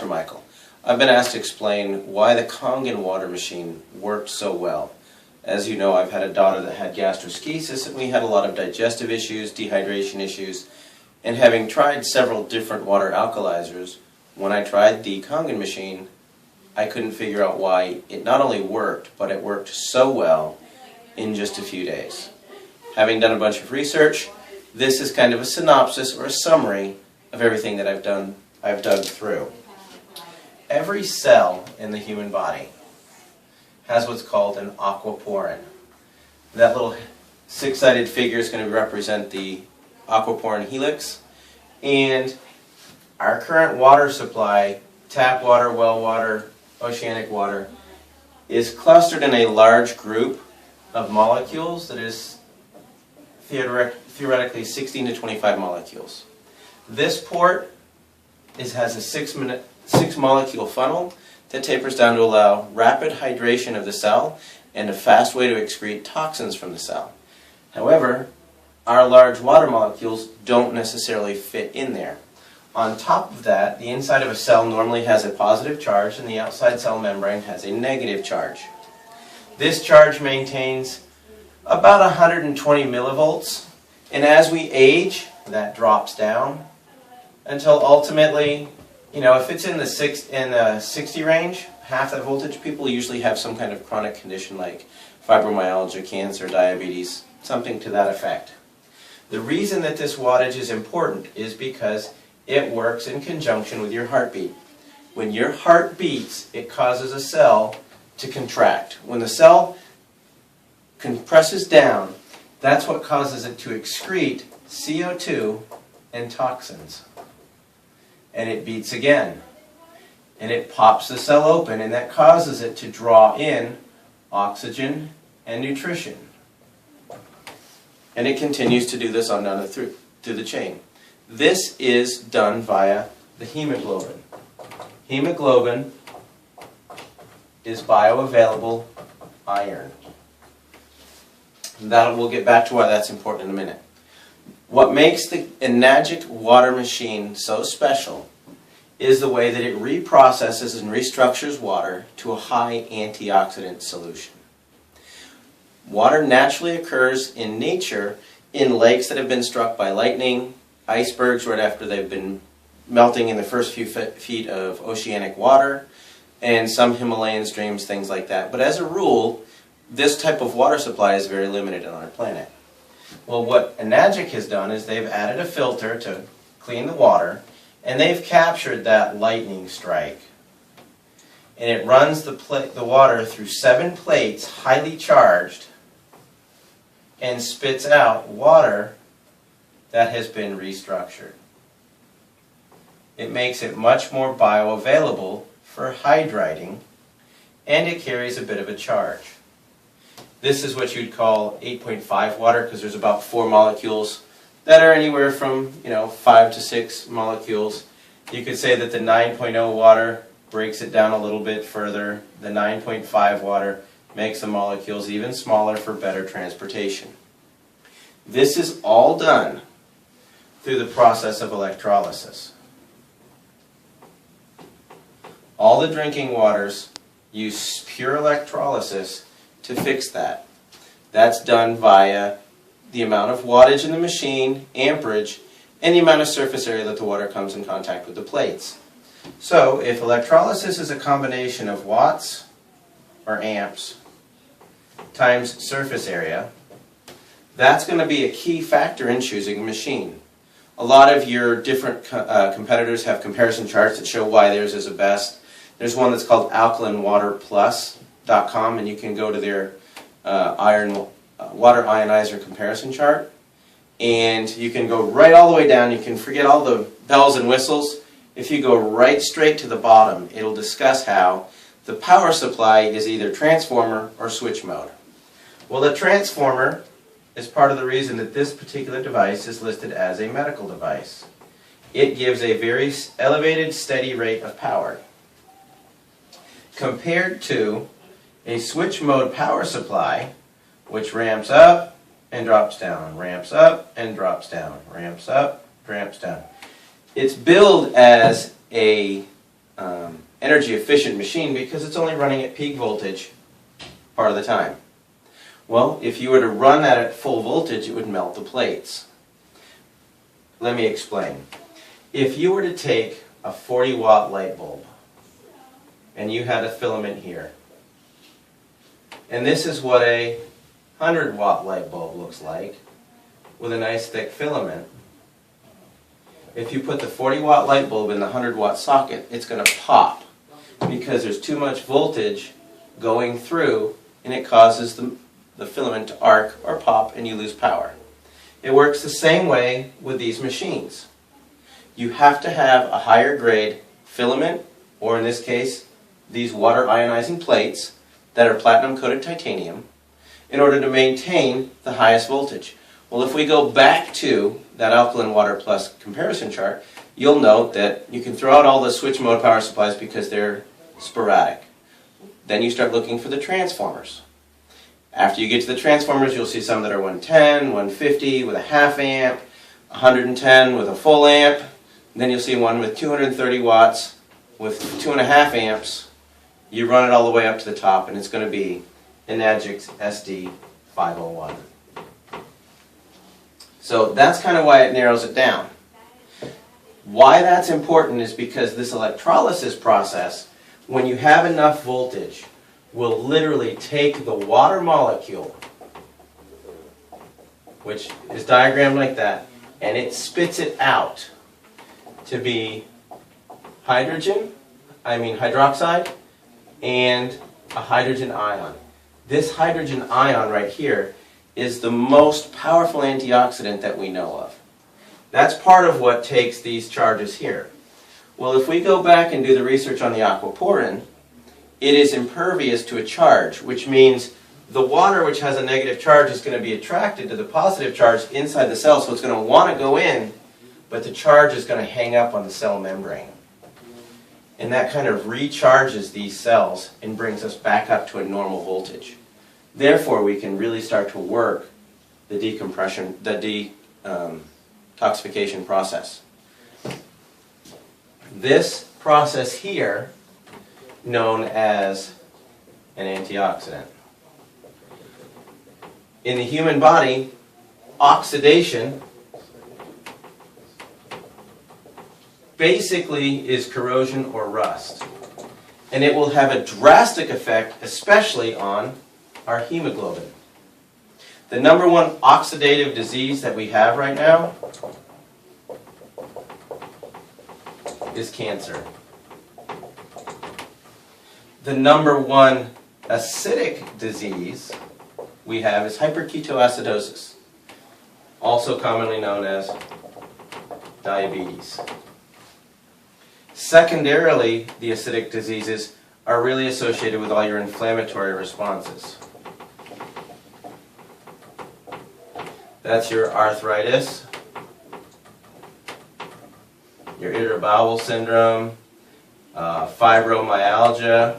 Michael. I've been asked to explain why the Kangen water machine worked so well. As you know, I've had a daughter that had gastroschisis, and we had a lot of digestive issues, dehydration issues, and having tried several different water alkalizers, when I tried the Kangen machine, I couldn't figure out why it not only worked, but it worked so well in just a few days. Having done a bunch of research, this is kind of a synopsis or a summary of everything that I've dug through. Every cell in the human body has what's called an aquaporin. That little six-sided figure is going to represent the aquaporin helix, and our current water supply, tap water, well water, oceanic water, is clustered in a large group of molecules that is theoretically 16 to 25 molecules. This port has a six molecule funnel that tapers down to allow rapid hydration of the cell and a fast way to excrete toxins from the cell. However, our large water molecules don't necessarily fit in there. On top of that, the inside of a cell normally has a positive charge and the outside cell membrane has a negative charge. This charge maintains about 120 millivolts, and as we age, that drops down until ultimately, if it's in the 60 range, half that voltage, people usually have some kind of chronic condition like fibromyalgia, cancer, diabetes, something to that effect. The reason that this wattage is important is because it works in conjunction with your heartbeat. When your heart beats, it causes a cell to contract. When the cell compresses down, that's what causes it to excrete CO2 and toxins. And it beats again. And it pops the cell open, and that causes it to draw in oxygen and nutrition. And it continues to do this on down through the chain. This is done via the hemoglobin. Hemoglobin is bioavailable iron. We'll get back to why that's important in a minute. What makes the Enagic water machine so special is the way that it reprocesses and restructures water to a high antioxidant solution. Water naturally occurs in nature in lakes that have been struck by lightning, icebergs right after they've been melting in the first few feet of oceanic water, and some Himalayan streams, things like that. But as a rule, this type of water supply is very limited on our planet. Well, what Enagic has done is they've added a filter to clean the water, and they've captured that lightning strike. And it runs the water through 7 plates, highly charged, and spits out water that has been restructured. It makes it much more bioavailable for hydrating, and it carries a bit of a charge. This is what you'd call 8.5 water, because there's about 4 molecules that are anywhere from 5 to 6 molecules. You could say that the 9.0 water breaks it down a little bit further. The 9.5 water makes the molecules even smaller for better transportation. This is all done through the process of electrolysis. All the drinking waters use pure electrolysis to fix that. That's done via the amount of wattage in the machine, amperage, and the amount of surface area that the water comes in contact with the plates. So if electrolysis is a combination of watts or amps times surface area, that's going to be a key factor in choosing a machine. A lot of your different competitors have comparison charts that show why theirs is the best. There's one that's called AlkalineWaterPlus.com, and you can go to their water ionizer comparison chart, and you can go right all the way down. You can forget all the bells and whistles. If you go right straight to the bottom, it'll discuss how the power supply is either transformer or switch mode. Well, the transformer is part of the reason that this particular device is listed as a medical device. It gives a very elevated, steady rate of power, compared to a switch mode power supply, which ramps up and drops down, ramps up and drops down, ramps up, ramps down. It's billed as a energy efficient machine because it's only running at peak voltage part of the time. Well, if you were to run that at full voltage, it would melt the plates. Let me explain. If you were to take a 40-watt light bulb and you had a filament here, and this is what a 100-watt light bulb looks like with a nice thick filament. If you put the 40-watt light bulb in the 100-watt socket, it's going to pop because there's too much voltage going through and it causes the filament to arc or pop and you lose power. It works the same way with these machines. You have to have a higher grade filament, or in this case, these water ionizing plates that are platinum coated titanium, in order to maintain the highest voltage. Well, if we go back to that alkaline water plus comparison chart, you'll note that you can throw out all the switch mode power supplies because they're sporadic. Then you start looking for the transformers. After you get to the transformers, you'll see some that are 110, 150 with a half amp, 110 with a full amp. And then you'll see one with 230 watts with 2.5 amps. You run it all the way up to the top, and it's going to be Enagic SD501. So that's kind of why it narrows it down. Why that's important is because this electrolysis process, when you have enough voltage, will literally take the water molecule, which is diagrammed like that, and it spits it out to be hydroxide, and a hydrogen ion. This hydrogen ion right here is the most powerful antioxidant that we know of. That's part of what takes these charges here. Well, if we go back and do the research on the aquaporin, it is impervious to a charge, which means the water which has a negative charge is going to be attracted to the positive charge inside the cell, so it's going to want to go in, but the charge is going to hang up on the cell membrane. And that kind of recharges these cells and brings us back up to a normal voltage. Therefore, we can really start to work the detoxification process. This process here, known as an antioxidant. In the human body, oxidation basically is corrosion or rust. And it will have a drastic effect, especially on our hemoglobin. The number one oxidative disease that we have right now is cancer. The number one acidic disease we have is hyperketoacidosis, also commonly known as diabetes. Secondarily, the acidic diseases are really associated with all your inflammatory responses. That's your arthritis, your irritable bowel syndrome, fibromyalgia,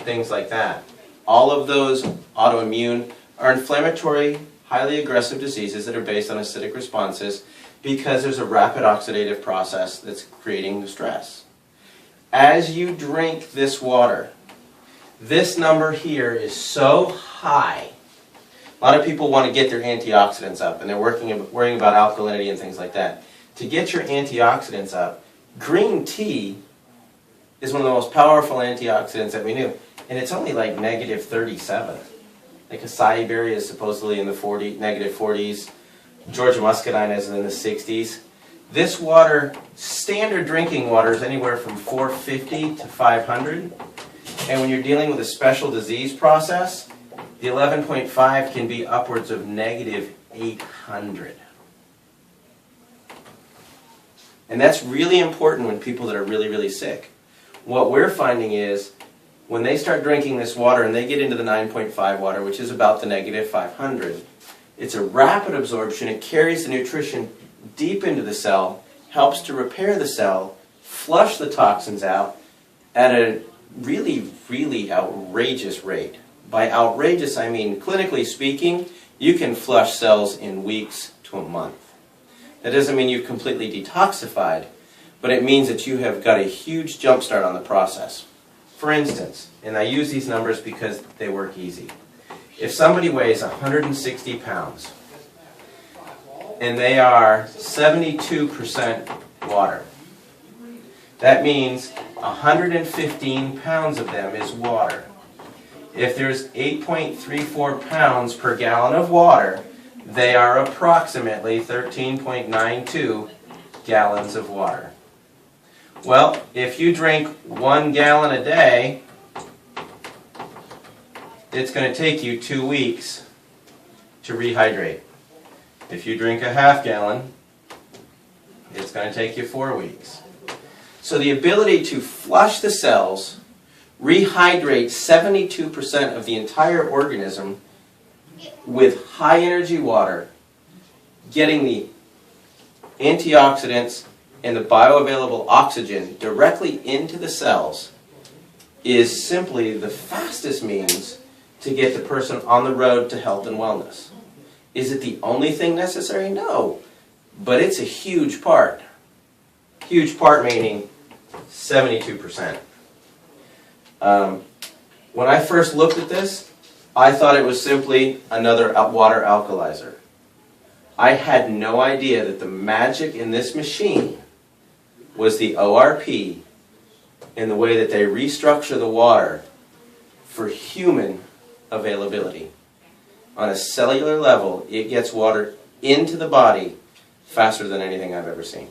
things like that. All of those autoimmune are inflammatory, highly aggressive diseases that are based on acidic responses because there's a rapid oxidative process that's creating the stress. As you drink this water, this number here is so high. A lot of people want to get their antioxidants up, and they're worrying about alkalinity and things like that. To get your antioxidants up, green tea is one of the most powerful antioxidants that we knew. And it's only like negative 37. Like acai berry is supposedly in the negative 40s. Georgia muscadine is in the 60s. This water, standard drinking water, is anywhere from 450 to 500. And when you're dealing with a special disease process, the 11.5 can be upwards of negative 800. And that's really important when people that are really, really sick. What we're finding is when they start drinking this water and they get into the 9.5 water, which is about the negative 500, it's a rapid absorption. It carries the nutrition deep into the cell, helps to repair the cell, flush the toxins out at a really, really outrageous rate. By outrageous, I mean, clinically speaking, you can flush cells in weeks to a month. That doesn't mean you've completely detoxified, but it means that you have got a huge jump start on the process. For instance, and I use these numbers because they work easy. If somebody weighs 160 pounds and they are 72% water, that means 115 pounds of them is water. If there's 8.34 pounds per gallon of water, they are approximately 13.92 gallons of water. Well, if you drink 1 gallon a day, it's going to take you 2 weeks to rehydrate. If you drink a half gallon, it's going to take you 4 weeks. So the ability to flush the cells, rehydrate 72% of the entire organism with high energy water, getting the antioxidants and the bioavailable oxygen directly into the cells is simply the fastest means to get the person on the road to health and wellness. Is it the only thing necessary? No. But it's a huge part. Huge part meaning 72%. When I first looked at this, I thought it was simply another water alkalizer. I had no idea that the magic in this machine was the ORP in the way that they restructure the water for human availability. On a cellular level, it gets water into the body faster than anything I've ever seen.